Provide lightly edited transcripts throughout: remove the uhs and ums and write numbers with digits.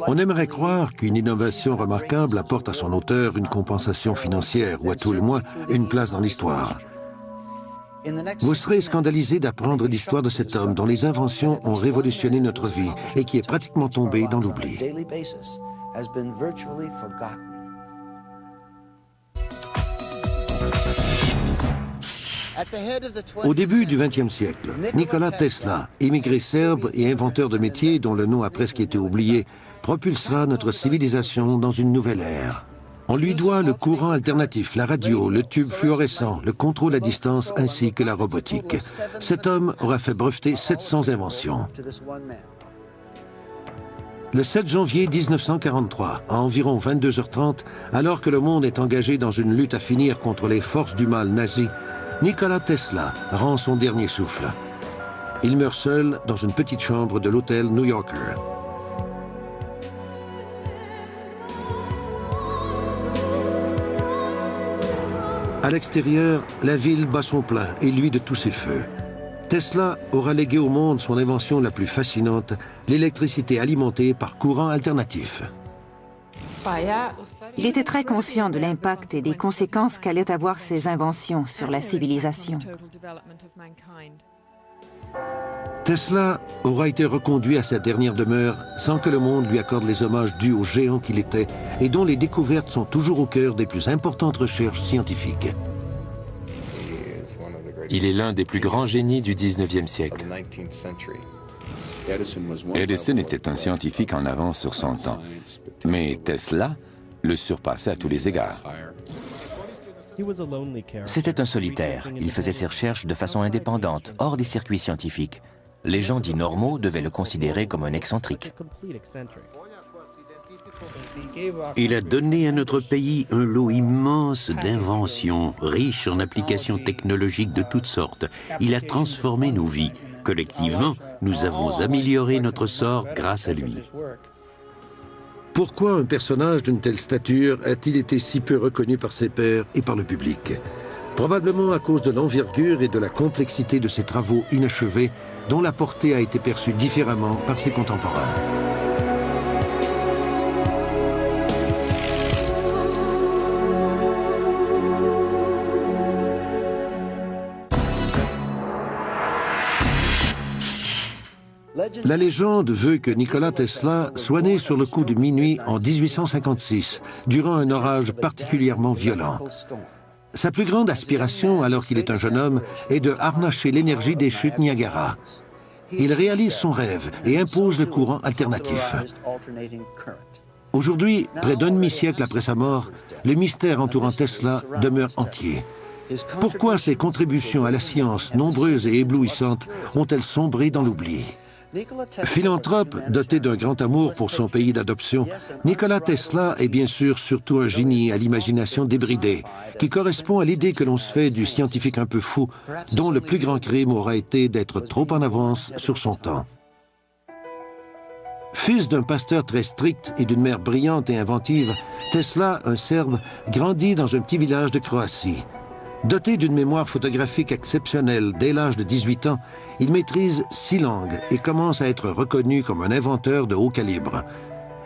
On aimerait croire qu'une innovation remarquable apporte à son auteur une compensation financière ou à tout le moins une place dans l'histoire. Vous serez scandalisé d'apprendre l'histoire de cet homme dont les inventions ont révolutionné notre vie et qui est pratiquement tombé dans l'oubli. Au début du XXe siècle, Nikola Tesla, immigré serbe et inventeur de métiers dont le nom a presque été oublié, propulsera notre civilisation dans une nouvelle ère. On lui doit le courant alternatif, la radio, le tube fluorescent, le contrôle à distance ainsi que la robotique. Cet homme aura fait breveter 700 inventions. Le 7 janvier 1943, à environ 22h30, alors que le monde est engagé dans une lutte à finir contre les forces du mal nazi, Nikola Tesla rend son dernier souffle. Il meurt seul dans une petite chambre de l'hôtel New Yorker. À l'extérieur, la ville bat son plein et lui de tous ses feux. Tesla aura légué au monde son invention la plus fascinante, l'électricité alimentée par courant alternatif. Il était très conscient de l'impact et des conséquences qu'allaient avoir ses inventions sur la civilisation. Tesla aura été reconduit à sa dernière demeure sans que le monde lui accorde les hommages dus au géant qu'il était et dont les découvertes sont toujours au cœur des plus importantes recherches scientifiques. Il est l'un des plus grands génies du 19e siècle. Edison était un scientifique en avance sur son temps, mais Tesla le surpassait à tous les égards. C'était un solitaire. Il faisait ses recherches de façon indépendante, hors des circuits scientifiques. Les gens dits normaux devaient le considérer comme un excentrique. Il a donné à notre pays un lot immense d'inventions, riches en applications technologiques de toutes sortes. Il a transformé nos vies. Collectivement, nous avons amélioré notre sort grâce à lui. Pourquoi un personnage d'une telle stature a-t-il été si peu reconnu par ses pairs et par le public? Probablement à cause de l'envergure et de la complexité de ses travaux inachevés, dont la portée a été perçue différemment par ses contemporains. La légende veut que Nikola Tesla soit né sur le coup de minuit en 1856, durant un orage particulièrement violent. Sa plus grande aspiration, alors qu'il est un jeune homme, est de harnacher l'énergie des chutes Niagara. Il réalise son rêve et impose le courant alternatif. Aujourd'hui, près d'un demi-siècle après sa mort, le mystère entourant Tesla demeure entier. Pourquoi ses contributions à la science, nombreuses et éblouissantes, ont-elles sombré dans l'oubli? Philanthrope, doté d'un grand amour pour son pays d'adoption, Nikola Tesla est bien sûr surtout un génie à l'imagination débridée, qui correspond à l'idée que l'on se fait du scientifique un peu fou, dont le plus grand crime aura été d'être trop en avance sur son temps. Fils d'un pasteur très strict et d'une mère brillante et inventive, Tesla, un Serbe, grandit dans un petit village de Croatie. Doté d'une mémoire photographique exceptionnelle dès l'âge de 18 ans, il maîtrise 6 langues et commence à être reconnu comme un inventeur de haut calibre.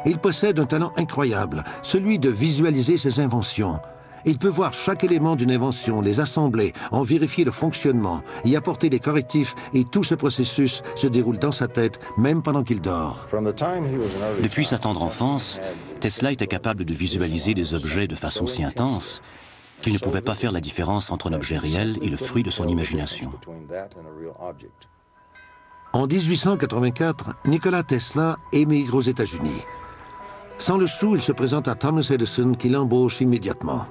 Il possède un talent incroyable, celui de visualiser ses inventions. Il peut voir chaque élément d'une invention, les assembler, en vérifier le fonctionnement, y apporter des correctifs, et tout ce processus se déroule dans sa tête, même pendant qu'il dort. Depuis sa tendre enfance, Tesla était capable de visualiser des objets de façon si intense qu'il ne pouvait pas faire la différence entre un objet réel et le fruit de son imagination. En 1884, Nikola Tesla émigre aux États-Unis. Sans le sou, il se présente à Thomas Edison qui l'embauche immédiatement.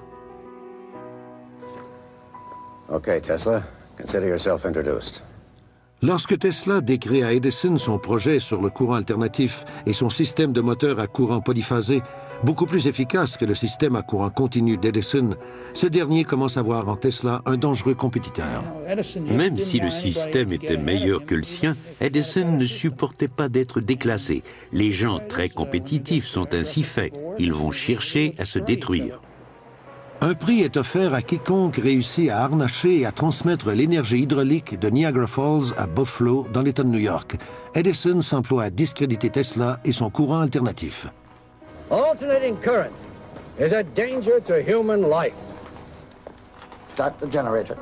Okay, Tesla, consider yourself introduced. Lorsque Tesla décrit à Edison son projet sur le courant alternatif et son système de moteur à courant polyphasé, beaucoup plus efficace que le système à courant continu d'Edison, ce dernier commence à voir en Tesla un dangereux compétiteur. Même si le système était meilleur que le sien, Edison ne supportait pas d'être déclassé. Les gens très compétitifs sont ainsi faits. Ils vont chercher à se détruire. Un prix est offert à quiconque réussit à harnacher et à transmettre l'énergie hydraulique de Niagara Falls à Buffalo, dans l'État de New York. Edison s'emploie à discréditer Tesla et son courant alternatif. Alternating current is a danger to human life. Start the generator.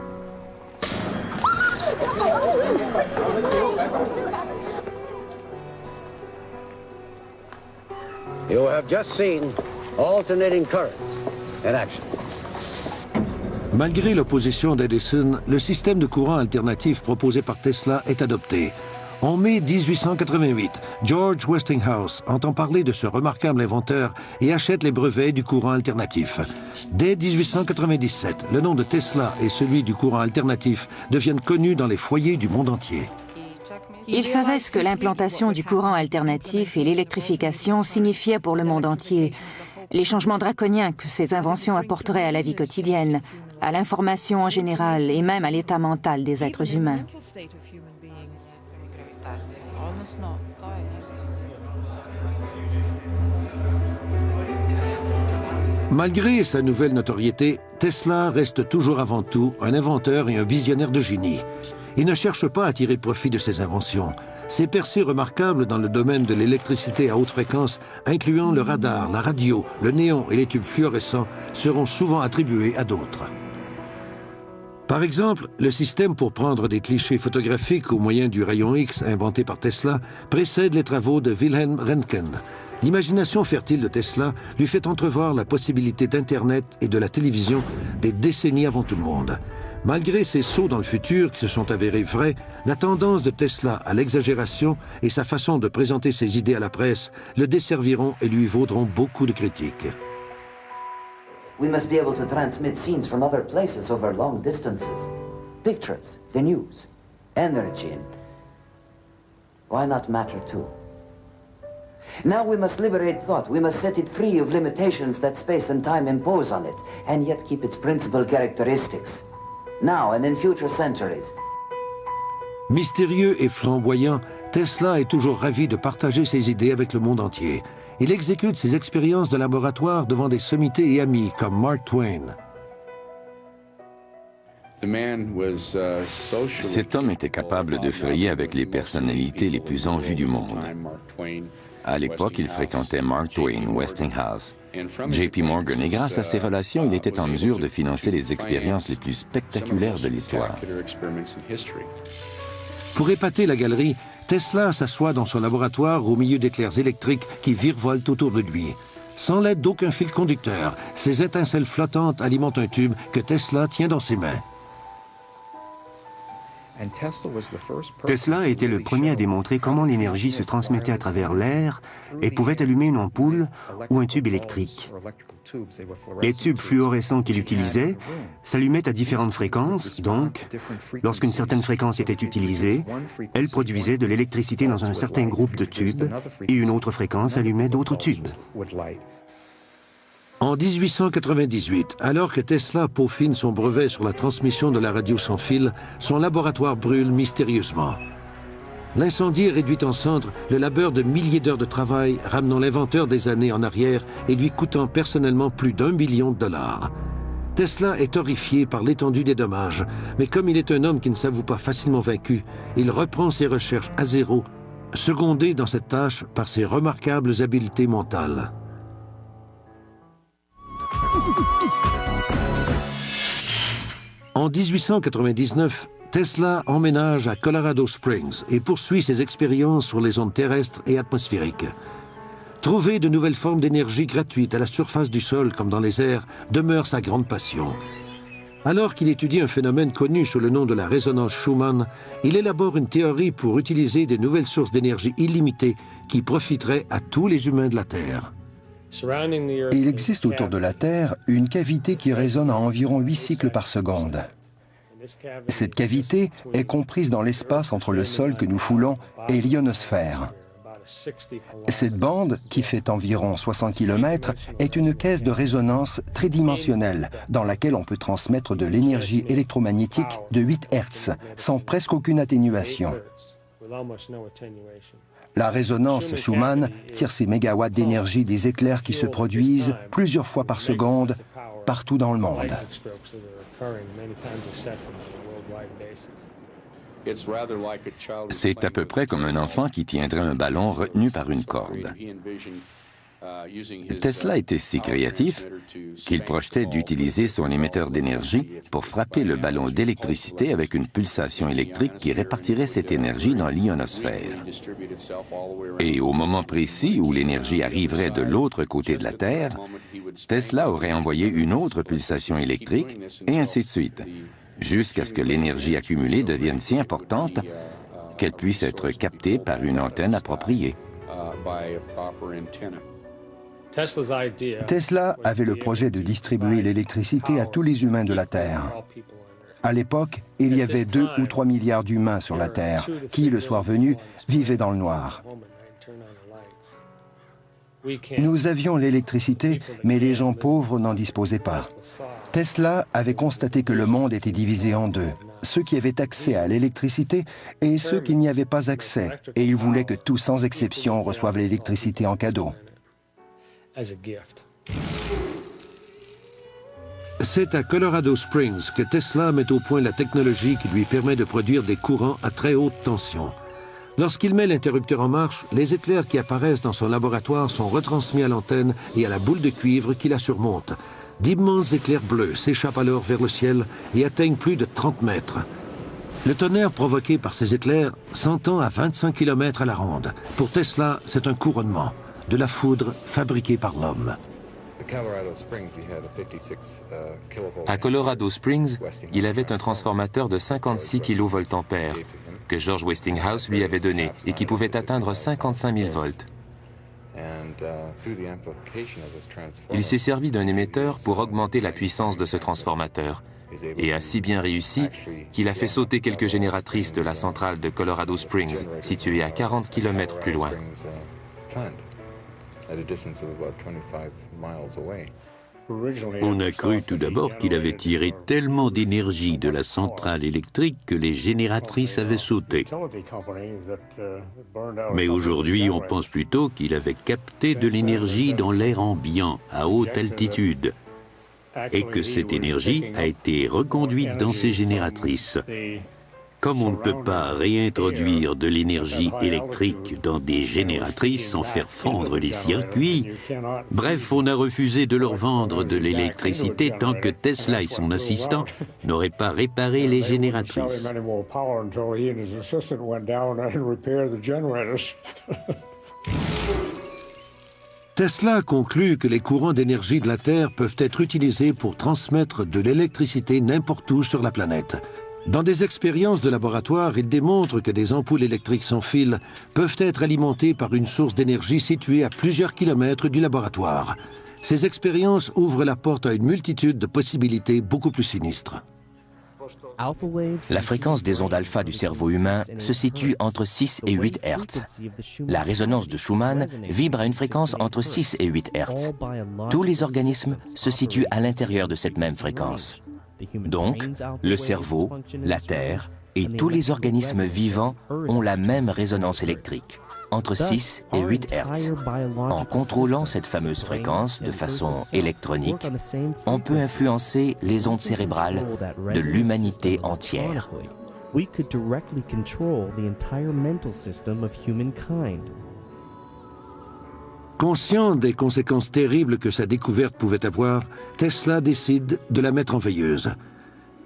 You have just seen alternating current in action. Malgré l'opposition d'Edison, le système de courant alternatif proposé par Tesla est adopté. En mai 1888, George Westinghouse entend parler de ce remarquable inventeur et achète les brevets du courant alternatif. Dès 1897, le nom de Tesla et celui du courant alternatif deviennent connus dans les foyers du monde entier. Il savait ce que l'implantation du courant alternatif et l'électrification signifiaient pour le monde entier, les changements draconiens que ces inventions apporteraient à la vie quotidienne, à l'information en général et même à l'état mental des êtres humains. Malgré sa nouvelle notoriété, Tesla reste toujours avant tout un inventeur et un visionnaire de génie. Il ne cherche pas à tirer profit de ses inventions. Ses percées remarquables dans le domaine de l'électricité à haute fréquence, incluant le radar, la radio, le néon et les tubes fluorescents, seront souvent attribuées à d'autres. Par exemple, le système pour prendre des clichés photographiques au moyen du rayon X inventé par Tesla précède les travaux de Wilhelm Röntgen. L'imagination fertile de Tesla lui fait entrevoir la possibilité d'Internet et de la télévision des décennies avant tout le monde. Malgré ces sauts dans le futur qui se sont avérés vrais, la tendance de Tesla à l'exagération et sa façon de présenter ses idées à la presse le desserviront et lui vaudront beaucoup de critiques. We must be able to transmit scenes from other places over long distances. Pictures, the news, energy, and why not matter too? Now we must liberate thought. We must set it free of limitations that space and time impose on it, and yet keep its principal characteristics. Now and in future centuries. Mystérieux et flamboyant, Tesla est toujours ravi de partager ses idées avec le monde entier. Il exécute ses expériences de laboratoire devant des sommités et amis comme Mark Twain. Cet homme était capable de frayer avec les personnalités les plus en vue du monde. À l'époque, il fréquentait Mark Twain, Westinghouse, J.P. Morgan, et grâce à ses relations, il était en mesure de financer les expériences les plus spectaculaires de l'histoire. Pour épater la galerie, Tesla s'assoit dans son laboratoire au milieu d'éclairs électriques qui virevoltent autour de lui. Sans l'aide d'aucun fil conducteur, ces étincelles flottantes alimentent un tube que Tesla tient dans ses mains. Tesla a été le premier à démontrer comment l'énergie se transmettait à travers l'air et pouvait allumer une ampoule ou un tube électrique. Les tubes fluorescents qu'il utilisait s'allumaient à différentes fréquences, donc, lorsqu'une certaine fréquence était utilisée, elle produisait de l'électricité dans un certain groupe de tubes et une autre fréquence allumait d'autres tubes. En 1898, alors que Tesla peaufine son brevet sur la transmission de la radio sans fil, son laboratoire brûle mystérieusement. L'incendie réduit en cendres le labeur de milliers d'heures de travail, ramenant l'inventeur des années en arrière et lui coûtant personnellement plus d'1 million de dollars. Tesla est horrifié par l'étendue des dommages, mais comme il est un homme qui ne s'avoue pas facilement vaincu, il reprend ses recherches à zéro, secondé dans cette tâche par ses remarquables habiletés mentales. En 1899, Tesla emménage à Colorado Springs et poursuit ses expériences sur les ondes terrestres et atmosphériques. Trouver de nouvelles formes d'énergie gratuites à la surface du sol comme dans les airs demeure sa grande passion. Alors qu'il étudie un phénomène connu sous le nom de la résonance Schumann, il élabore une théorie pour utiliser des nouvelles sources d'énergie illimitées qui profiteraient à tous les humains de la Terre. Il existe autour de la Terre une cavité qui résonne à environ 8 cycles par seconde. Cette cavité est comprise dans l'espace entre le sol que nous foulons et l'ionosphère. Cette bande, qui fait environ 60 km, est une caisse de résonance tridimensionnelle dans laquelle on peut transmettre de l'énergie électromagnétique de 8 Hz sans presque aucune atténuation. La résonance Schumann tire ses mégawatts d'énergie des éclairs qui se produisent plusieurs fois par seconde partout dans le monde. C'est à peu près comme un enfant qui tiendrait un ballon retenu par une corde. Tesla était si créatif qu'il projetait d'utiliser son émetteur d'énergie pour frapper le ballon d'électricité avec une pulsation électrique qui répartirait cette énergie dans l'ionosphère. Et au moment précis où l'énergie arriverait de l'autre côté de la Terre, Tesla aurait envoyé une autre pulsation électrique, et ainsi de suite, jusqu'à ce que l'énergie accumulée devienne si importante qu'elle puisse être captée par une antenne appropriée. Tesla avait le projet de distribuer l'électricité à tous les humains de la Terre. À l'époque, il y avait 2 ou 3 milliards d'humains sur la Terre qui, le soir venu, vivaient dans le noir. Nous avions l'électricité, mais les gens pauvres n'en disposaient pas. Tesla avait constaté que le monde était divisé en deux, ceux qui avaient accès à l'électricité et ceux qui n'y avaient pas accès, et il voulait que tous, sans exception, reçoivent l'électricité en cadeau. C'est à Colorado Springs que Tesla met au point la technologie qui lui permet de produire des courants à très haute tension. Lorsqu'il met l'interrupteur en marche, les éclairs qui apparaissent dans son laboratoire sont retransmis à l'antenne et à la boule de cuivre qui la surmonte. D'immenses éclairs bleus s'échappent alors vers le ciel et atteignent plus de 30 mètres. Le tonnerre provoqué par ces éclairs s'entend à 25 km à la ronde. Pour Tesla, c'est un couronnement, de la foudre fabriquée par l'homme. À Colorado Springs, il avait un transformateur de 56 kVA que George Westinghouse lui avait donné et qui pouvait atteindre 55 000 volts. Il s'est servi d'un émetteur pour augmenter la puissance de ce transformateur et a si bien réussi qu'il a fait sauter quelques génératrices de la centrale de Colorado Springs, située à 40 km plus loin. On a cru tout d'abord qu'il avait tiré tellement d'énergie de la centrale électrique que les génératrices avaient sauté. Mais aujourd'hui, on pense plutôt qu'il avait capté de l'énergie dans l'air ambiant, à haute altitude, et que cette énergie a été reconduite dans ces génératrices. Comme on ne peut pas réintroduire de l'énergie électrique dans des génératrices sans faire fondre les circuits, bref, on a refusé de leur vendre de l'électricité tant que Tesla et son assistant n'auraient pas réparé les génératrices. Tesla conclut que les courants d'énergie de la Terre peuvent être utilisés pour transmettre de l'électricité n'importe où sur la planète. Dans des expériences de laboratoire, il démontre que des ampoules électriques sans fil peuvent être alimentées par une source d'énergie située à plusieurs kilomètres du laboratoire. Ces expériences ouvrent la porte à une multitude de possibilités beaucoup plus sinistres. La fréquence des ondes alpha du cerveau humain se situe entre 6 et 8 Hz. La résonance de Schumann vibre à une fréquence entre 6 et 8 Hz. Tous les organismes se situent à l'intérieur de cette même fréquence. Donc, le cerveau, la Terre et tous les organismes vivants ont la même résonance électrique, entre 6 et 8 Hz. En contrôlant cette fameuse fréquence de façon électronique, on peut influencer les ondes cérébrales de l'humanité entière. Conscient des conséquences terribles que sa découverte pouvait avoir, Tesla décide de la mettre en veilleuse.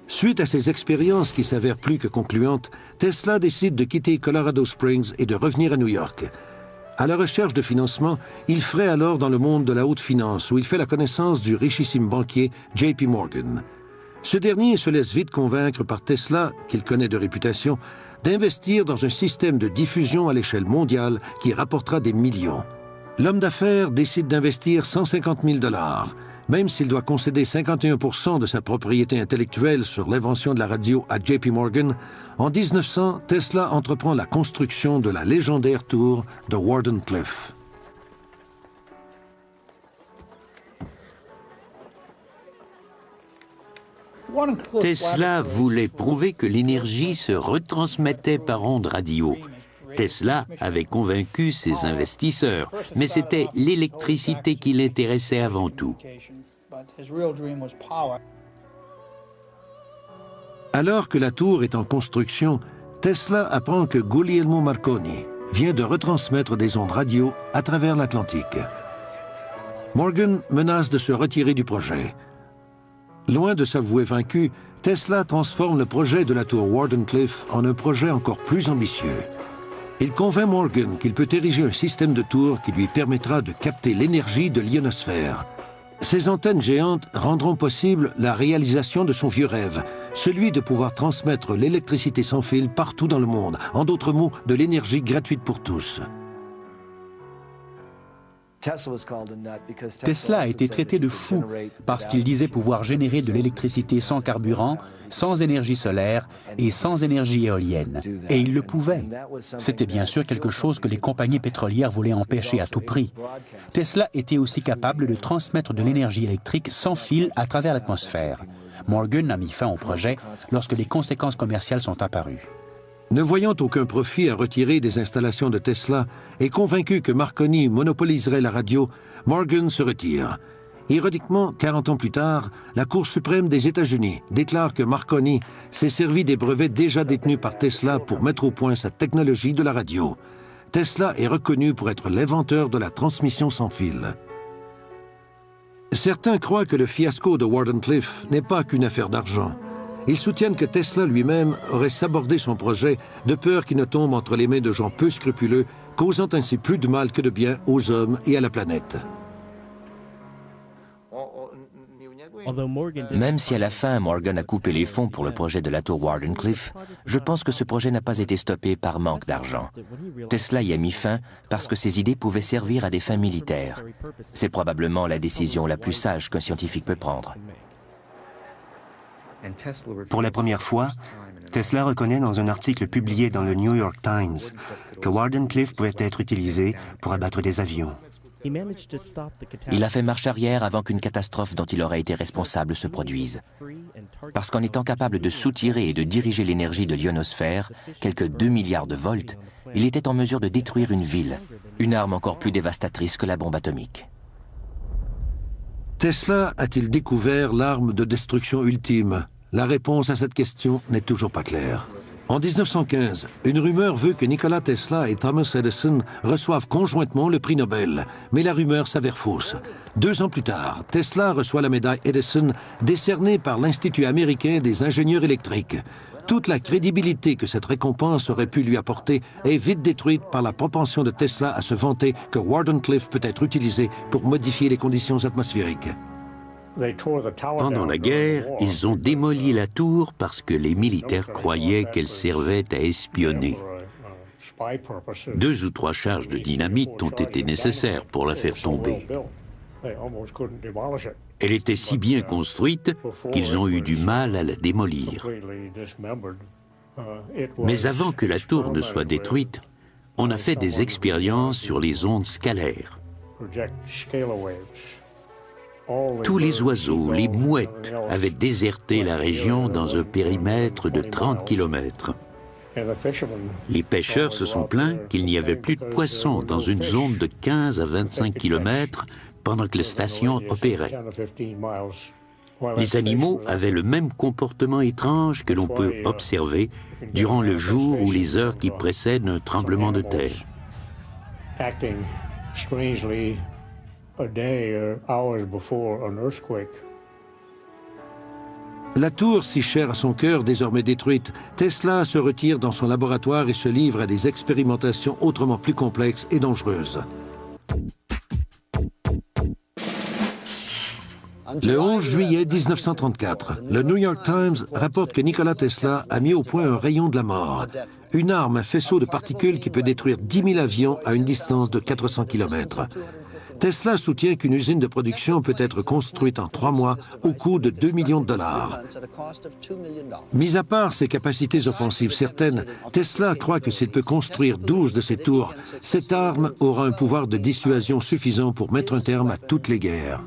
Suite à ces expériences qui s'avèrent plus que concluantes, Tesla décide de quitter Colorado Springs et de revenir à New York. À la recherche de financement, il fraye alors dans le monde de la haute finance, où il fait la connaissance du richissime banquier JP Morgan. Ce dernier se laisse vite convaincre par Tesla, qu'il connaît de réputation, d'investir dans un système de diffusion à l'échelle mondiale qui rapportera des millions. L'homme d'affaires décide d'investir 150 000 $. Même s'il doit concéder 51% de sa propriété intellectuelle sur l'invention de la radio à JP Morgan, en 1900, Tesla entreprend la construction de la légendaire tour de Wardenclyffe. Tesla voulait prouver que l'énergie se retransmettait par ondes radio. Tesla avait convaincu ses investisseurs, mais c'était l'électricité qui l'intéressait avant tout. Alors que la tour est en construction, Tesla apprend que Guglielmo Marconi vient de retransmettre des ondes radio à travers l'Atlantique. Morgan menace de se retirer du projet. Loin de s'avouer vaincu, Tesla transforme le projet de la tour Wardenclyffe en un projet encore plus ambitieux. Il convainc Morgan qu'il peut ériger un système de tours qui lui permettra de capter l'énergie de l'ionosphère. Ces antennes géantes rendront possible la réalisation de son vieux rêve, celui de pouvoir transmettre l'électricité sans fil partout dans le monde, en d'autres mots, de l'énergie gratuite pour tous. Tesla a été traité de fou parce qu'il disait pouvoir générer de l'électricité sans carburant, sans énergie solaire et sans énergie éolienne. Et il le pouvait. C'était bien sûr quelque chose que les compagnies pétrolières voulaient empêcher à tout prix. Tesla était aussi capable de transmettre de l'énergie électrique sans fil à travers l'atmosphère. Morgan a mis fin au projet lorsque les conséquences commerciales sont apparues. Ne voyant aucun profit à retirer des installations de Tesla et convaincu que Marconi monopoliserait la radio, Morgan se retire. Ironiquement, 40 ans plus tard, la Cour suprême des États-Unis déclare que Marconi s'est servi des brevets déjà détenus par Tesla pour mettre au point sa technologie de la radio. Tesla est reconnu pour être l'inventeur de la transmission sans fil. Certains croient que le fiasco de Wardenclyffe n'est pas qu'une affaire d'argent. Ils soutiennent que Tesla lui-même aurait sabordé son projet de peur qu'il ne tombe entre les mains de gens peu scrupuleux, causant ainsi plus de mal que de bien aux hommes et à la planète. Même si à la fin Morgan a coupé les fonds pour le projet de la tour Wardenclyffe, je pense que ce projet n'a pas été stoppé par manque d'argent. Tesla y a mis fin parce que ses idées pouvaient servir à des fins militaires. C'est probablement la décision la plus sage qu'un scientifique peut prendre. Pour la première fois, Tesla reconnaît dans un article publié dans le New York Times que Wardenclyffe pouvait être utilisé pour abattre des avions. Il a fait marche arrière avant qu'une catastrophe dont il aurait été responsable se produise. Parce qu'en étant capable de soutirer et de diriger l'énergie de l'ionosphère, quelques 2 milliards de volts, il était en mesure de détruire une ville, une arme encore plus dévastatrice que la bombe atomique. Tesla a-t-il découvert l'arme de destruction ultime? La réponse à cette question n'est toujours pas claire. En 1915, une rumeur veut que Nikola Tesla et Thomas Edison reçoivent conjointement le prix Nobel, mais la rumeur s'avère fausse. 2 ans plus tard, Tesla reçoit la médaille Edison décernée par l'Institut américain des ingénieurs électriques. Toute la crédibilité que cette récompense aurait pu lui apporter est vite détruite par la propension de Tesla à se vanter que Wardenclyffe peut être utilisé pour modifier les conditions atmosphériques. Pendant la guerre, ils ont démoli la tour parce que les militaires croyaient qu'elle servait à espionner. 2 ou 3 charges de dynamite ont été nécessaires pour la faire tomber. Elle était si bien construite qu'ils ont eu du mal à la démolir. Mais avant que la tour ne soit détruite, on a fait des expériences sur les ondes scalaires. Tous les oiseaux, les mouettes, avaient déserté la région dans un périmètre de 30 km. Les pêcheurs se sont plaints qu'il n'y avait plus de poissons dans une zone de 15 à 25 km pendant que la station opérait. Les animaux avaient le même comportement étrange que l'on peut observer durant le jour ou les heures qui précèdent un tremblement de terre. La tour, si chère à son cœur, désormais détruite, Tesla se retire dans son laboratoire et se livre à des expérimentations autrement plus complexes et dangereuses. Le 11 juillet 1934, le New York Times rapporte que Nikola Tesla a mis au point un rayon de la mort, une arme à faisceau de particules qui peut détruire 10 000 avions à une distance de 400 km. Tesla soutient qu'une usine de production peut être construite en 3 mois au coût de 2 millions de dollars. Mis à part ses capacités offensives certaines, Tesla croit que s'il peut construire 12 de ces tours, cette arme aura un pouvoir de dissuasion suffisant pour mettre un terme à toutes les guerres.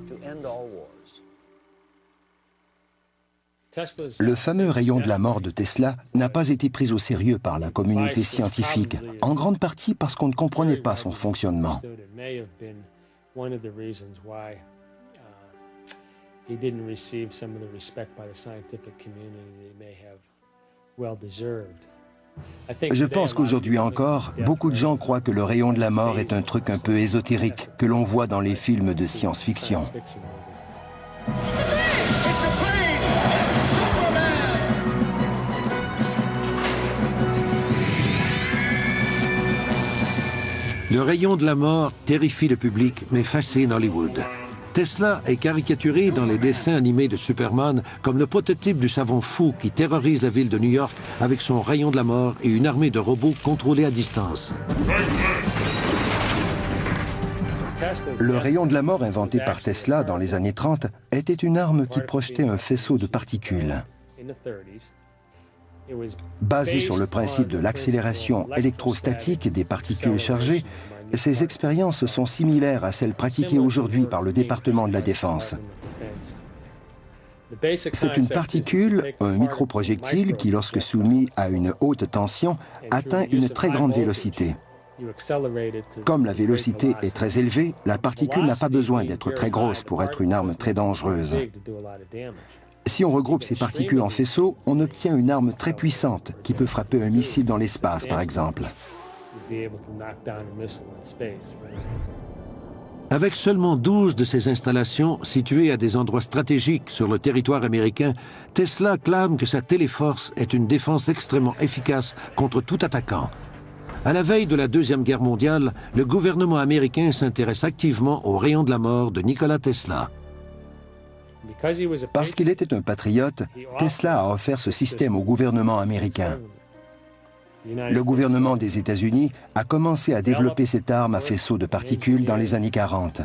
Le fameux rayon de la mort de Tesla n'a pas été pris au sérieux par la communauté scientifique, en grande partie parce qu'on ne comprenait pas son fonctionnement. he didn't receive some of the respect by the scientific community that he may have well deserved. Je pense qu'aujourd'hui encore, beaucoup de gens croient que le rayon de la mort est un truc un peu ésotérique que l'on voit dans les films de science-fiction. Le rayon de la mort terrifie le public, mais fascine Hollywood. Tesla est caricaturé dans les dessins animés de Superman comme le prototype du savant fou qui terrorise la ville de New York avec son rayon de la mort et une armée de robots contrôlés à distance. Le rayon de la mort inventé par Tesla dans les années 30 était une arme qui projetait un faisceau de particules. Basé sur le principe de l'accélération électrostatique des particules chargées, ces expériences sont similaires à celles pratiquées aujourd'hui par le département de la Défense. C'est une particule, un microprojectile qui, lorsque soumis à une haute tension, atteint une très grande vélocité. Comme la vélocité est très élevée, la particule n'a pas besoin d'être très grosse pour être une arme très dangereuse. Si on regroupe ces particules en faisceaux, on obtient une arme très puissante qui peut frapper un missile dans l'espace, par exemple. Avec seulement 12 de ces installations situées à des endroits stratégiques sur le territoire américain, Tesla clame que sa téléforce est une défense extrêmement efficace contre tout attaquant. À la veille de la Deuxième Guerre mondiale, le gouvernement américain s'intéresse activement au rayon de la mort de Nikola Tesla. Parce qu'il était un patriote, Tesla a offert ce système au gouvernement américain. Le gouvernement des États-Unis a commencé à développer cette arme à faisceau de particules dans les années 40.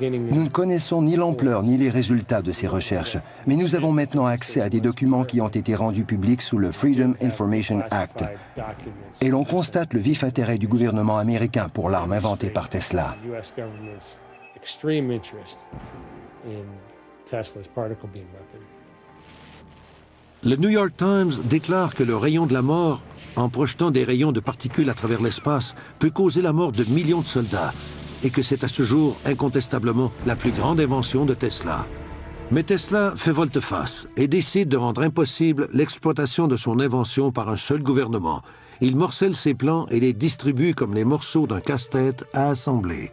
Nous ne connaissons ni l'ampleur ni les résultats de ces recherches, mais nous avons maintenant accès à des documents qui ont été rendus publics sous le Freedom Information Act. Et l'on constate le vif intérêt du gouvernement américain pour l'arme inventée par Tesla. Le New York Times déclare que le rayon de la mort, en projetant des rayons de particules à travers l'espace, peut causer la mort de millions de soldats et que c'est à ce jour incontestablement la plus grande invention de Tesla. Mais Tesla fait volte-face et décide de rendre impossible l'exploitation de son invention par un seul gouvernement. Il morcelle ses plans et les distribue comme les morceaux d'un casse-tête à assembler.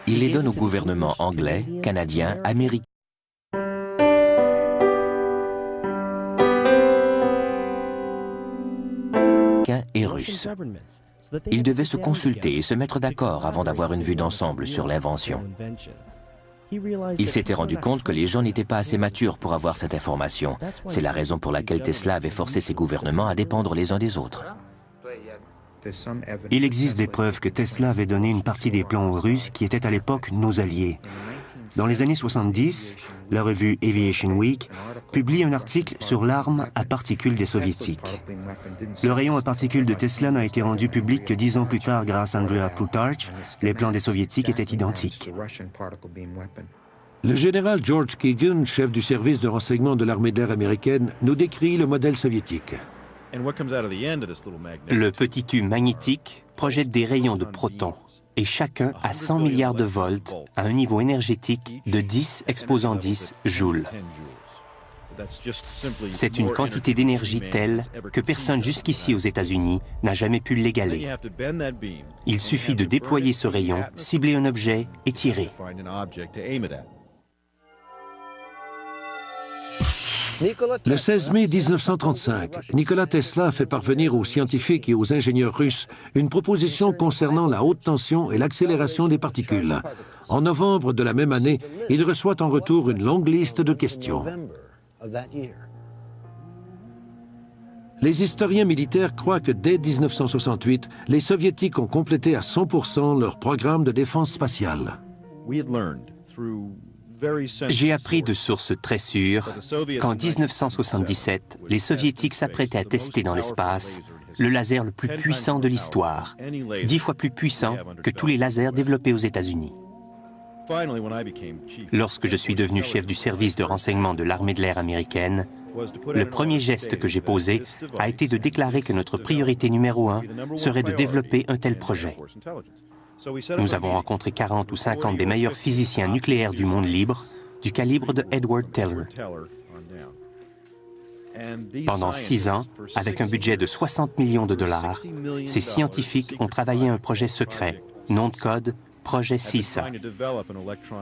Il les donne au gouvernement anglais, canadien, américain et russe. Ils devaient se consulter et se mettre d'accord avant d'avoir une vue d'ensemble sur l'invention. Il s'était rendu compte que les gens n'étaient pas assez matures pour avoir cette information. C'est la raison pour laquelle Tesla avait forcé ses gouvernements à dépendre les uns des autres. Il existe des preuves que Tesla avait donné une partie des plans aux Russes qui étaient à l'époque nos alliés. Dans les années 70, la revue Aviation Week publie un article sur l'arme à particules des Soviétiques. Le rayon à particules de Tesla n'a été rendu public que 10 ans plus tard grâce à Andrea Plutarch. Les plans des Soviétiques étaient identiques. Le général George Kagan, chef du service de renseignement de l'armée d'air américaine, nous décrit le modèle soviétique. Le petit tube magnétique projette des rayons de protons, et chacun a 100 milliards de volts à un niveau énergétique de 10 exposant 10 joules. C'est une quantité d'énergie telle que personne jusqu'ici aux États-Unis n'a jamais pu l'égaler. Il suffit de déployer ce rayon, cibler un objet et tirer. Le 16 mai 1935, Nikola Tesla fait parvenir aux scientifiques et aux ingénieurs russes une proposition concernant la haute tension et l'accélération des particules. En novembre de la même année, il reçoit en retour une longue liste de questions. Les historiens militaires croient que dès 1968, les Soviétiques ont complété à 100% leur programme de défense spatiale. J'ai appris de sources très sûres qu'en 1977, les Soviétiques s'apprêtaient à tester dans l'espace le laser le plus puissant de l'histoire, 10 fois plus puissant que tous les lasers développés aux États-Unis. Lorsque je suis devenu chef du service de renseignement de l'armée de l'air américaine, le premier geste que j'ai posé a été de déclarer que notre priorité numéro 1 serait de développer un tel projet. Nous avons rencontré 40 ou 50 des meilleurs physiciens nucléaires du monde libre, du calibre de Edward Teller. Pendant 6 ans, avec un budget de 60 millions de dollars, ces scientifiques ont travaillé un projet secret, nom de code Projet CISA.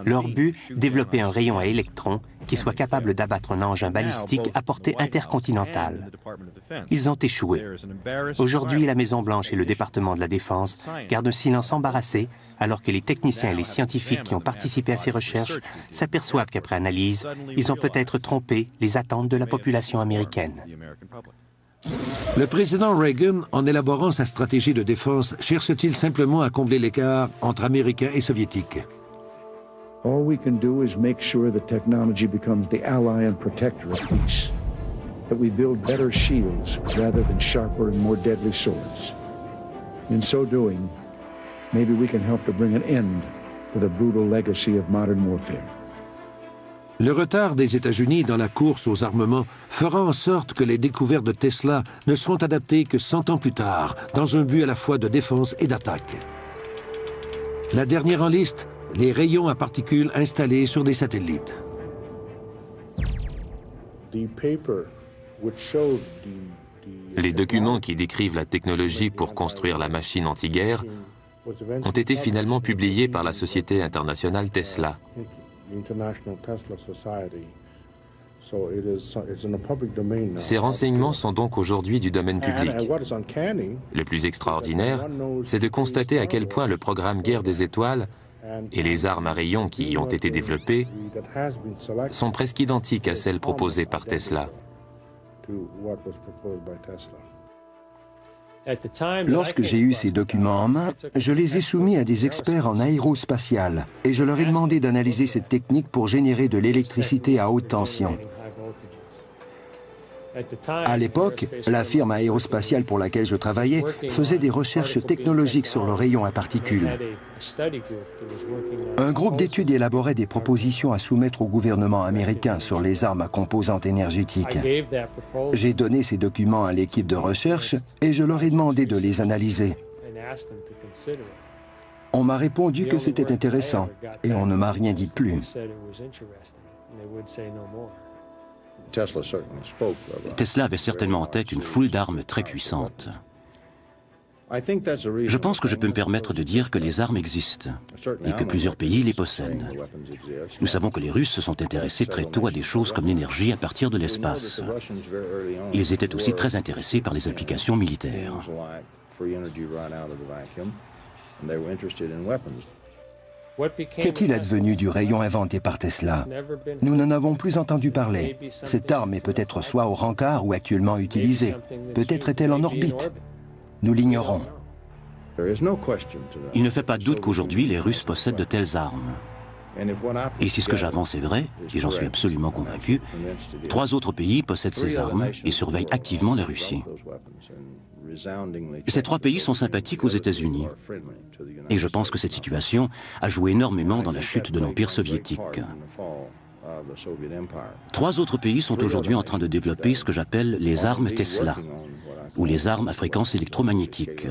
Leur but, développer un rayon à électrons qui soit capable d'abattre un engin balistique à portée intercontinentale. Ils ont échoué. Aujourd'hui, la Maison-Blanche et le département de la Défense gardent un silence embarrassé alors que les techniciens et les scientifiques qui ont participé à ces recherches s'aperçoivent qu'après analyse, ils ont peut-être trompé les attentes de la population américaine. Le président Reagan, en élaborant sa stratégie de défense, cherche-t-il simplement à combler l'écart entre Américains et Soviétiques? All we can do is make sure that technology becomes the ally and protector of peace. That we build better shields rather than sharper and more deadly swords. In so doing, maybe we can help to bring an end to the brutal legacy of modern warfare. Le retard des États-Unis dans la course aux armements fera en sorte que les découvertes de Tesla ne seront adaptées que 100 ans plus tard, dans un but à la fois de défense et d'attaque. La dernière en liste, les rayons à particules installés sur des satellites. Les documents qui décrivent la technologie pour construire la machine anti-guerre ont été finalement publiés par la société internationale Tesla. Ces renseignements sont donc aujourd'hui du domaine public. Le plus extraordinaire, c'est de constater à quel point le programme Guerre des étoiles et les armes à rayons qui y ont été développées sont presque identiques à celles proposées par Tesla. Lorsque j'ai eu ces documents en main, je les ai soumis à des experts en aérospatial et je leur ai demandé d'analyser cette technique pour générer de l'électricité à haute tension. À l'époque, la firme aérospatiale pour laquelle je travaillais faisait des recherches technologiques sur le rayon à particules. Un groupe d'études élaborait des propositions à soumettre au gouvernement américain sur les armes à composantes énergétiques. J'ai donné ces documents à l'équipe de recherche et je leur ai demandé de les analyser. On m'a répondu que c'était intéressant et on ne m'a rien dit de plus. Tesla avait certainement en tête une foule d'armes très puissantes. Je pense que je peux me permettre de dire que les armes existent et que plusieurs pays les possèdent. Nous savons que les Russes se sont intéressés très tôt à des choses comme l'énergie à partir de l'espace. Ils étaient aussi très intéressés par les applications militaires. Qu'est-il advenu du rayon inventé par Tesla? Nous n'en avons plus entendu parler. Cette arme est peut-être soit au rencard ou actuellement utilisée. Peut-être est-elle en orbite. Nous l'ignorons. Il ne fait pas de doute qu'aujourd'hui, les Russes possèdent de telles armes. Et si ce que j'avance est vrai, et j'en suis absolument convaincu, 3 autres pays possèdent ces armes et surveillent activement la Russie. Ces 3 pays sont sympathiques aux États-Unis. Et je pense que cette situation a joué énormément dans la chute de l'Empire soviétique. 3 autres pays sont aujourd'hui en train de développer ce que j'appelle les armes Tesla, ou les armes à fréquence électromagnétique.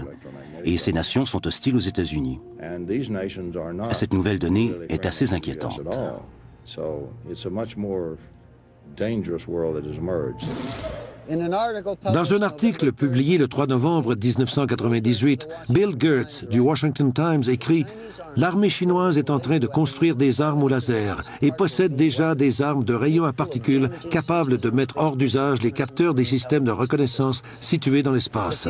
Et ces nations sont hostiles aux États-Unis. Cette nouvelle donnée est assez inquiétante. Dans un article publié le 3 novembre 1998, Bill Gertz du Washington Times écrit « L'armée chinoise est en train de construire des armes au laser et possède déjà des armes de rayons à particules capables de mettre hors d'usage les capteurs des systèmes de reconnaissance situés dans l'espace.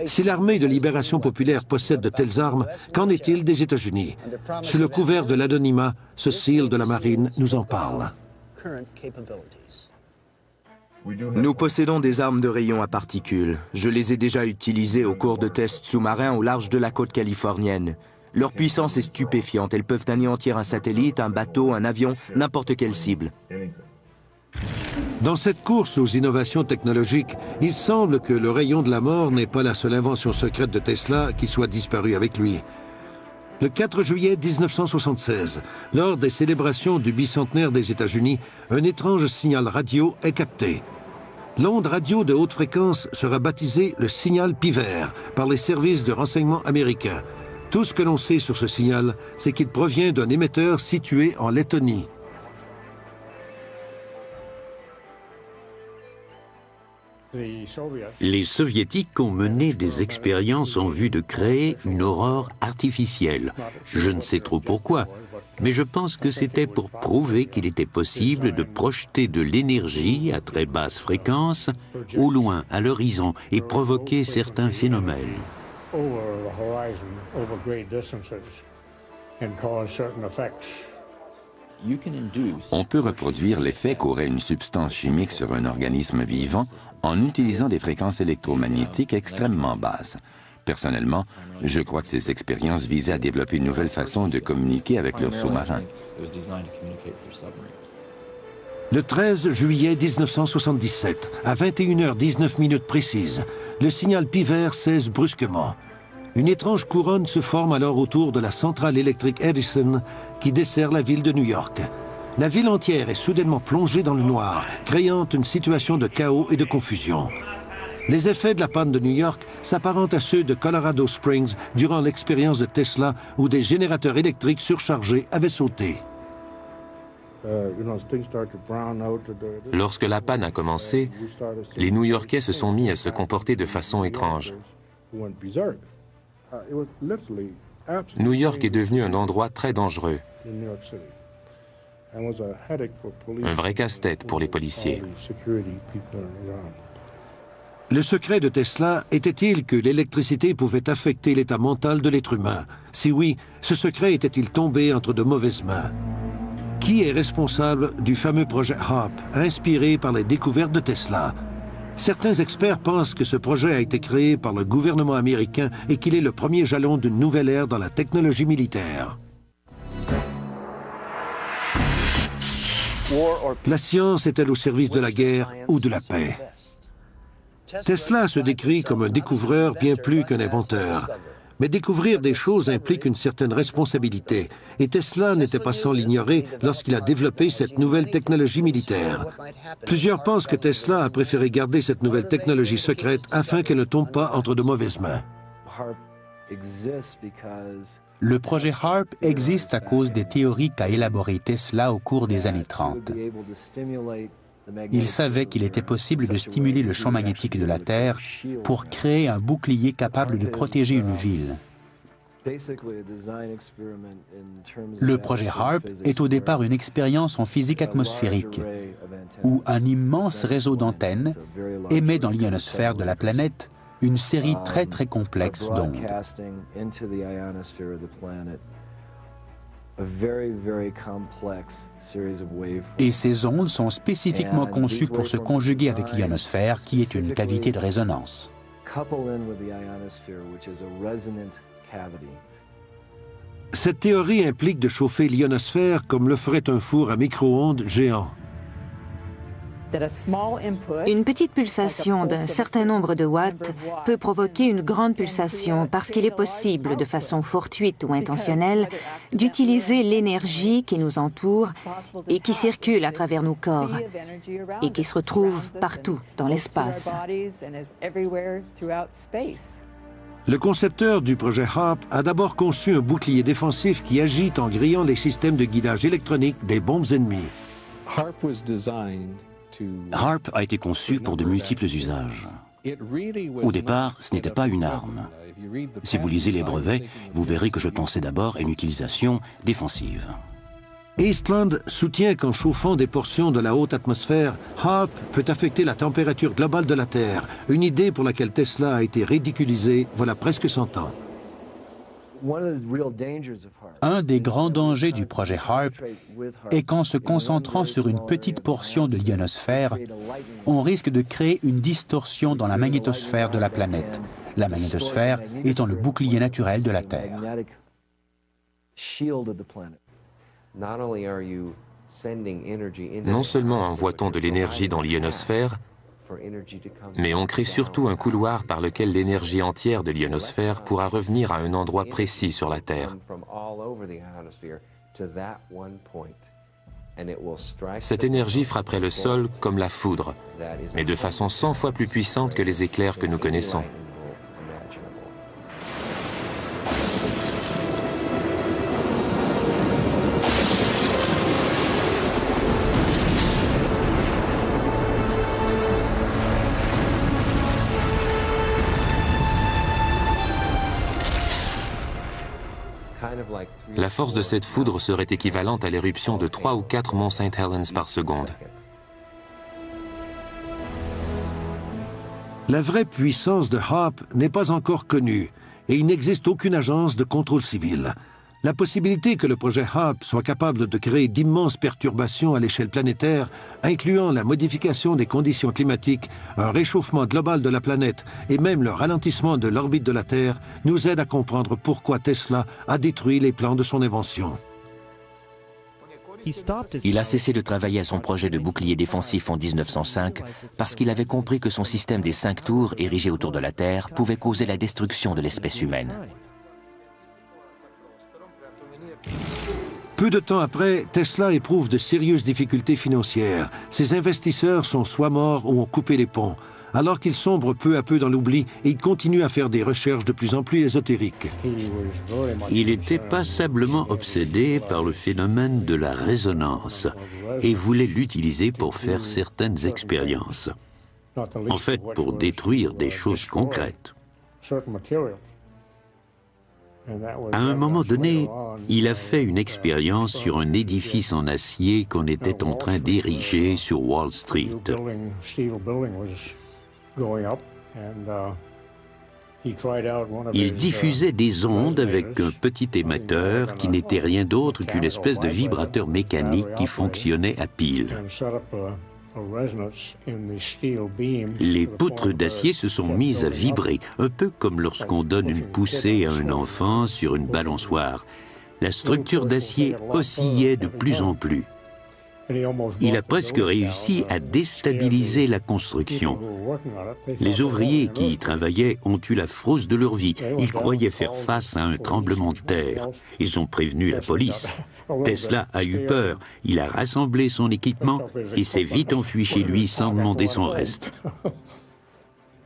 Si l'armée de libération populaire possède de telles armes, qu'en est-il des États-Unis? Sous le couvert de l'anonymat, ce SEAL de la marine nous en parle. » Nous possédons des armes de rayons à particules. Je les ai déjà utilisées au cours de tests sous-marins au large de la côte californienne. Leur puissance est stupéfiante. Elles peuvent anéantir un satellite, un bateau, un avion, n'importe quelle cible. Dans cette course aux innovations technologiques, il semble que le rayon de la mort n'est pas la seule invention secrète de Tesla qui soit disparue avec lui. Le 4 juillet 1976, lors des célébrations du bicentenaire des États-Unis, un étrange signal radio est capté. L'onde radio de haute fréquence sera baptisée le signal Piver par les services de renseignement américains. Tout ce que l'on sait sur ce signal, c'est qu'il provient d'un émetteur situé en Lettonie. Les Soviétiques ont mené des expériences en vue de créer une aurore artificielle. Je ne sais trop pourquoi, mais je pense que c'était pour prouver qu'il était possible de projeter de l'énergie à très basse fréquence au loin, à l'horizon, et provoquer certains phénomènes. On peut reproduire l'effet qu'aurait une substance chimique sur un organisme vivant en utilisant des fréquences électromagnétiques extrêmement basses. Personnellement, je crois que ces expériences visaient à développer une nouvelle façon de communiquer avec leurs sous-marins. Le 13 juillet 1977, à 21h19 précises, le signal pi vert cesse brusquement. Une étrange couronne se forme alors autour de la centrale électrique Edison qui dessert la ville de New York. La ville entière est soudainement plongée dans le noir, créant une situation de chaos et de confusion. Les effets de la panne de New York s'apparentent à ceux de Colorado Springs durant l'expérience de Tesla où des générateurs électriques surchargés avaient sauté. Lorsque la panne a commencé, les New-Yorkais se sont mis à se comporter de façon étrange. New York est devenu un endroit très dangereux. Un vrai casse-tête pour les policiers. Le secret de Tesla était-il que l'électricité pouvait affecter l'état mental de l'être humain? Si oui, ce secret était-il tombé entre de mauvaises mains? Qui est responsable du fameux projet HARP, inspiré par les découvertes de Tesla? Certains experts pensent que ce projet a été créé par le gouvernement américain et qu'il est le premier jalon d'une nouvelle ère dans la technologie militaire. La science est-elle au service de la guerre ou de la paix? Tesla se décrit comme un découvreur bien plus qu'un inventeur. Mais découvrir des choses implique une certaine responsabilité, et Tesla n'était pas sans l'ignorer lorsqu'il a développé cette nouvelle technologie militaire. Plusieurs pensent que Tesla a préféré garder cette nouvelle technologie secrète afin qu'elle ne tombe pas entre de mauvaises mains. Le projet HARP existe à cause des théories qu'a élaborées Tesla au cours des années 30. Il savait qu'il était possible de stimuler le champ magnétique de la Terre pour créer un bouclier capable de protéger une ville. Le projet HARP est au départ une expérience en physique atmosphérique, où un immense réseau d'antennes émet dans l'ionosphère de la planète une série très complexe d'ondes. Et ces ondes sont spécifiquement conçues pour se conjuguer avec l'ionosphère, qui est une cavité de résonance. Cette théorie implique de chauffer l'ionosphère comme le ferait un four à micro-ondes géant. Une petite pulsation d'un certain nombre de watts peut provoquer une grande pulsation parce qu'il est possible, de façon fortuite ou intentionnelle, d'utiliser l'énergie qui nous entoure et qui circule à travers nos corps et qui se retrouve partout dans l'espace. Le concepteur du projet HARP a d'abord conçu un bouclier défensif qui agit en grillant les systèmes de guidage électronique des bombes ennemies. HARP a été conçu pour de multiples usages. Au départ, ce n'était pas une arme. Si vous lisez les brevets, vous verrez que je pensais d'abord à une utilisation défensive. Eastland soutient qu'en chauffant des portions de la haute atmosphère, HARP peut affecter la température globale de la Terre, une idée pour laquelle Tesla a été ridiculisée voilà presque 100 ans. Un des grands dangers du projet HARP est qu'en se concentrant sur une petite portion de l'ionosphère, on risque de créer une distorsion dans la magnétosphère de la planète, la magnétosphère étant le bouclier naturel de la Terre. Non seulement envoie-t-on de l'énergie dans l'ionosphère, mais on crée surtout un couloir par lequel l'énergie entière de l'ionosphère pourra revenir à un endroit précis sur la Terre. Cette énergie frapperait le sol comme la foudre, mais de façon 100 fois plus puissante que les éclairs que nous connaissons. La force de cette foudre serait équivalente à l'éruption de 3 ou 4 monts St. Helens par seconde. La vraie puissance de HAARP n'est pas encore connue et il n'existe aucune agence de contrôle civil. La possibilité que le projet HAARP soit capable de créer d'immenses perturbations à l'échelle planétaire, incluant la modification des conditions climatiques, un réchauffement global de la planète et même le ralentissement de l'orbite de la Terre, nous aide à comprendre pourquoi Tesla a détruit les plans de son invention. Il a cessé de travailler à son projet de bouclier défensif en 1905 parce qu'il avait compris que son système des 5 tours érigées autour de la Terre pouvait causer la destruction de l'espèce humaine. Peu de temps après, Tesla éprouve de sérieuses difficultés financières. Ses investisseurs sont soit morts ou ont coupé les ponts. Alors qu'il sombre peu à peu dans l'oubli, il continue à faire des recherches de plus en plus ésotériques. Il était passablement obsédé par le phénomène de la résonance et voulait l'utiliser pour faire certaines expériences. En fait, pour détruire des choses concrètes. À un moment donné, il a fait une expérience sur un édifice en acier qu'on était en train d'ériger sur Wall Street. Il diffusait des ondes avec un petit émetteur qui n'était rien d'autre qu'une espèce de vibrateur mécanique qui fonctionnait à pile. Les poutres d'acier se sont mises à vibrer, un peu comme lorsqu'on donne une poussée à un enfant sur une balançoire. La structure d'acier oscillait de plus en plus. Il a presque réussi à déstabiliser la construction. Les ouvriers qui y travaillaient ont eu la frousse de leur vie. Ils croyaient faire face à un tremblement de terre. Ils ont prévenu la police. Tesla a eu peur. Il a rassemblé son équipement et s'est vite enfui chez lui sans demander son reste.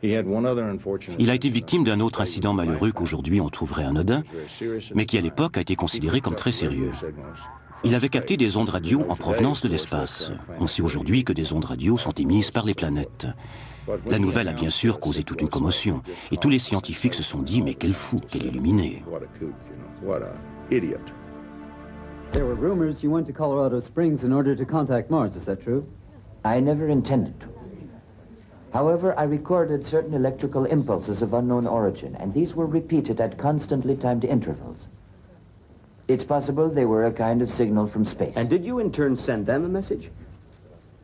Il a été victime d'un autre incident malheureux qu'aujourd'hui on trouverait anodin, mais qui à l'époque a été considéré comme très sérieux. Il avait capté des ondes radio en provenance de l'espace. On sait aujourd'hui que des ondes radio sont émises par les planètes. La nouvelle a bien sûr causé toute une commotion, et tous les scientifiques se sont dit « mais quel fou, quel illuminé !» There were rumors you went to Colorado Springs in order to contact Mars, is that true? I never intended to. However, I recorded certain electrical impulses of unknown origin, and these were repeated at constantly timed intervals. It's possible they were a kind of signal from space. And did you in turn send them a message?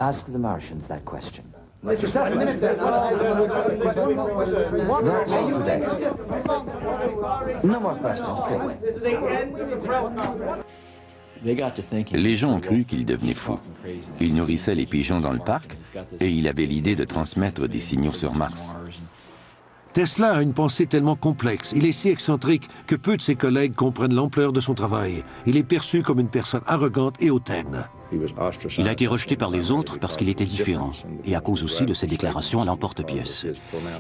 Ask the Martians that question. Mr. Sessom, Not so today. No more questions, please. Les gens ont cru qu'il devenait fou. Il nourrissait les pigeons dans le parc et il avait l'idée de transmettre des signaux sur Mars. Tesla a une pensée tellement complexe, il est si excentrique que peu de ses collègues comprennent l'ampleur de son travail. Il est perçu comme une personne arrogante et hautaine. Il a été rejeté par les autres parce qu'il était différent, et à cause aussi de ses déclarations à l'emporte-pièce.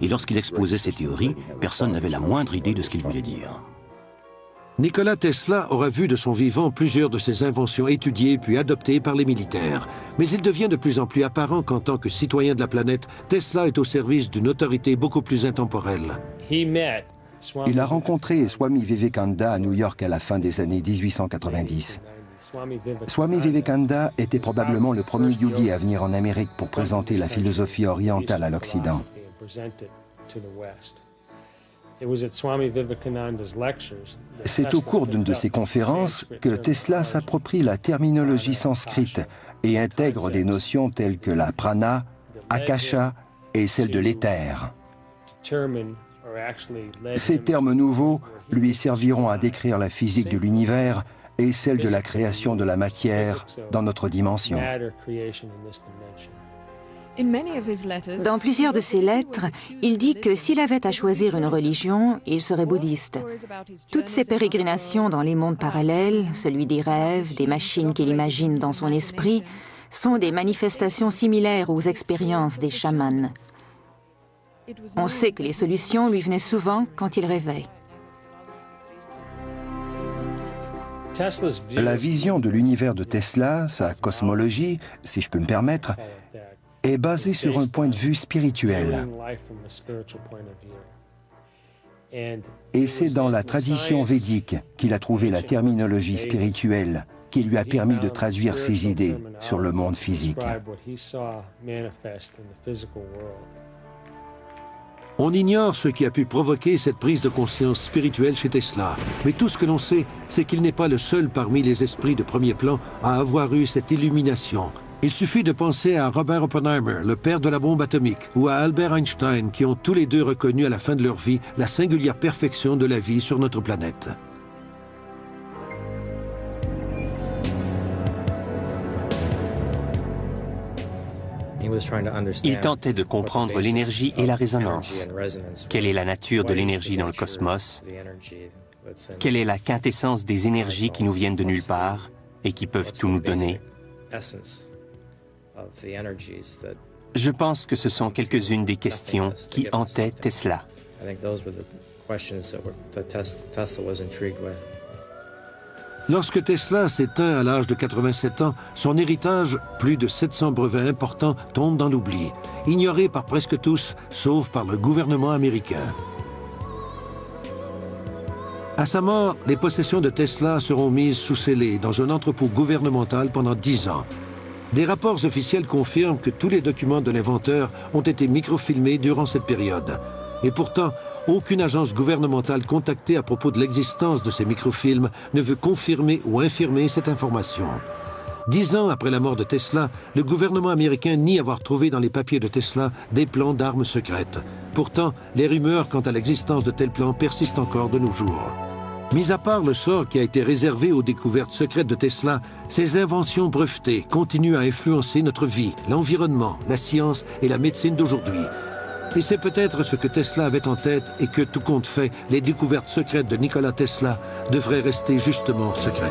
Et lorsqu'il exposait ses théories, personne n'avait la moindre idée de ce qu'il voulait dire. Nikola Tesla aura vu de son vivant plusieurs de ses inventions étudiées puis adoptées par les militaires. Mais il devient de plus en plus apparent qu'en tant que citoyen de la planète, Tesla est au service d'une autorité beaucoup plus intemporelle. Il a rencontré Swami Vivekananda à New York à la fin des années 1890. Swami Vivekananda était probablement le premier yogi à venir en Amérique pour présenter la philosophie orientale à l'Occident. C'est au cours d'une de ses conférences que Tesla s'approprie la terminologie sanscrite et intègre des notions telles que la prana, akasha et celle de l'éther. Ces termes nouveaux lui serviront à décrire la physique de l'univers et celle de la création de la matière dans notre dimension. Dans plusieurs de ses lettres, il dit que s'il avait à choisir une religion, il serait bouddhiste. Toutes ses pérégrinations dans les mondes parallèles, celui des rêves, des machines qu'il imagine dans son esprit, sont des manifestations similaires aux expériences des chamans. On sait que les solutions lui venaient souvent quand il rêvait. La vision de l'univers de Tesla, sa cosmologie, si je peux me permettre, est basée sur un point de vue spirituel. Et c'est dans la tradition védique qu'il a trouvé la terminologie spirituelle qui lui a permis de traduire ses idées sur le monde physique. On ignore ce qui a pu provoquer cette prise de conscience spirituelle chez Tesla. Mais tout ce que l'on sait, c'est qu'il n'est pas le seul parmi les esprits de premier plan à avoir eu cette illumination. Il suffit de penser à Robert Oppenheimer, le père de la bombe atomique, ou à Albert Einstein, qui ont tous les deux reconnu à la fin de leur vie la singulière perfection de la vie sur notre planète. Il tentait de comprendre l'énergie et la résonance. Quelle est la nature de l'énergie dans le cosmos? Quelle est la quintessence des énergies qui nous viennent de nulle part et qui peuvent tout nous donner? Je pense que ce sont quelques-unes des questions qui hantaient Tesla. Lorsque Tesla s'éteint à l'âge de 87 ans, son héritage, plus de 700 brevets importants, tombe dans l'oubli, ignoré par presque tous, sauf par le gouvernement américain. À sa mort, les possessions de Tesla seront mises sous scellé dans un entrepôt gouvernemental pendant 10 ans. Des rapports officiels confirment que tous les documents de l'inventeur ont été microfilmés durant cette période. Et pourtant, aucune agence gouvernementale contactée à propos de l'existence de ces microfilms ne veut confirmer ou infirmer cette information. 10 ans après la mort de Tesla, le gouvernement américain nie avoir trouvé dans les papiers de Tesla des plans d'armes secrètes. Pourtant, les rumeurs quant à l'existence de tels plans persistent encore de nos jours. Mis à part le sort qui a été réservé aux découvertes secrètes de Tesla, ces inventions brevetées continuent à influencer notre vie, l'environnement, la science et la médecine d'aujourd'hui. Et c'est peut-être ce que Tesla avait en tête et que, tout compte fait, les découvertes secrètes de Nikola Tesla devraient rester justement secrètes.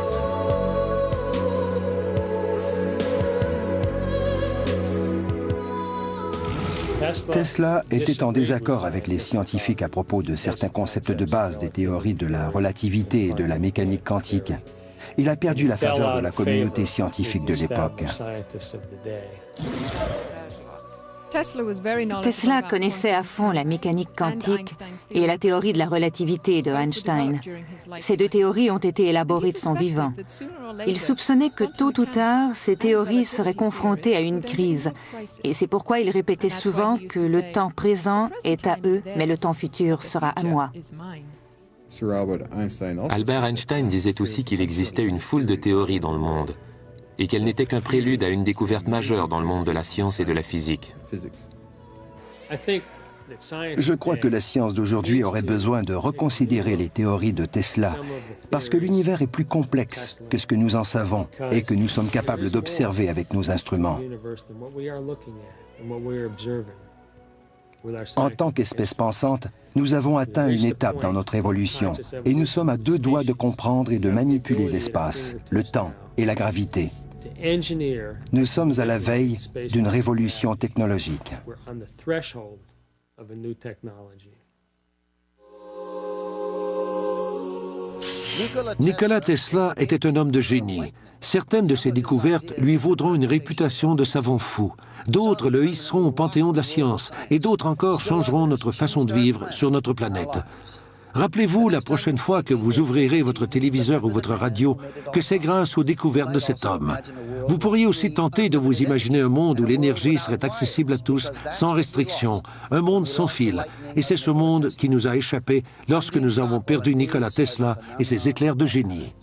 Tesla était en désaccord avec les scientifiques à propos de certains concepts de base des théories de la relativité et de la mécanique quantique. Il a perdu la faveur de la communauté scientifique de l'époque. Tesla connaissait à fond la mécanique quantique et la théorie de la relativité de Einstein. Ces deux théories ont été élaborées de son vivant. Il soupçonnait que tôt ou tard, ces théories seraient confrontées à une crise. Et c'est pourquoi il répétait souvent que le temps présent est à eux, mais le temps futur sera à moi. Albert Einstein disait aussi qu'il existait une foule de théories dans le monde et qu'elle n'était qu'un prélude à une découverte majeure dans le monde de la science et de la physique. Je crois que la science d'aujourd'hui aurait besoin de reconsidérer les théories de Tesla, parce que l'univers est plus complexe que ce que nous en savons et que nous sommes capables d'observer avec nos instruments. En tant qu'espèce pensante, nous avons atteint une étape dans notre évolution et nous sommes à deux doigts de comprendre et de manipuler l'espace, le temps et la gravité. Nous sommes à la veille d'une révolution technologique. Nikola Tesla était un homme de génie. Certaines de ses découvertes lui vaudront une réputation de savant fou. D'autres le hisseront au panthéon de la science et d'autres encore changeront notre façon de vivre sur notre planète. Rappelez-vous la prochaine fois que vous ouvrirez votre téléviseur ou votre radio que c'est grâce aux découvertes de cet homme. Vous pourriez aussi tenter de vous imaginer un monde où l'énergie serait accessible à tous, sans restriction, un monde sans fil. Et c'est ce monde qui nous a échappé lorsque nous avons perdu Nikola Tesla et ses éclairs de génie.